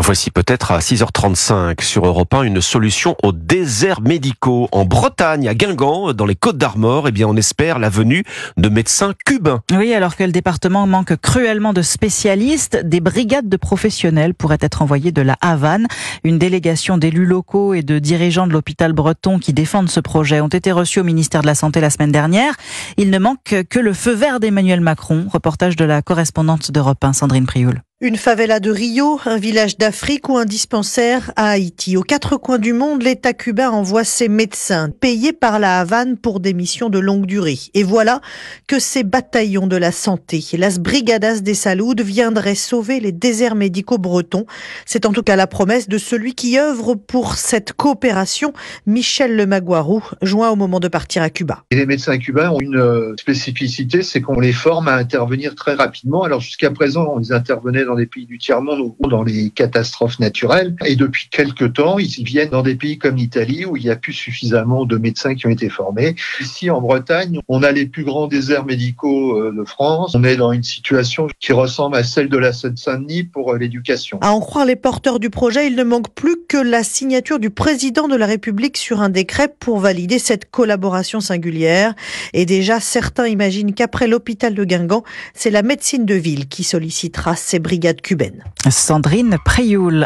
Voici peut-être à 6h35 sur Europe 1 une solution aux déserts médicaux. En Bretagne, à Guingamp, dans les Côtes-d'Armor, on espère la venue de médecins cubains. Oui, alors que le département manque cruellement de spécialistes, des brigades de professionnels pourraient être envoyées de la Havane. Une délégation d'élus locaux et de dirigeants de l'hôpital breton qui défendent ce projet ont été reçus au ministère de la Santé la semaine dernière. Il ne manque que le feu vert d'Emmanuel Macron. Reportage de la correspondante d'Europe 1, Sandrine Prioul. Une favela de Rio, un village d'Afrique ou un dispensaire à Haïti. Aux quatre coins du monde, l'État cubain envoie ses médecins, payés par la Havane pour des missions de longue durée. Et voilà que ces bataillons de la santé, Las Brigadas de Salud, viendraient sauver les déserts médicaux bretons. C'est en tout cas la promesse de celui qui œuvre pour cette coopération, Michel Lemaguarou, joint au moment de partir à Cuba. Et les médecins cubains ont une spécificité, c'est qu'on les forme à intervenir très rapidement. Alors jusqu'à présent, ils intervenaient dans des pays du tiers-monde ou dans les catastrophes naturelles. Et depuis quelques temps, ils viennent dans des pays comme l'Italie où il n'y a plus suffisamment de médecins qui ont été formés. Ici, en Bretagne, on a les plus grands déserts médicaux de France. On est dans une situation qui ressemble à celle de la Seine-Saint-Denis pour l'éducation. À en croire les porteurs du projet, il ne manque plus que la signature du président de la République sur un décret pour valider cette collaboration singulière. Et déjà, certains imaginent qu'après l'hôpital de Guingamp, c'est la médecine de ville qui sollicitera ces brigades cubaines. Sandrine Prioul.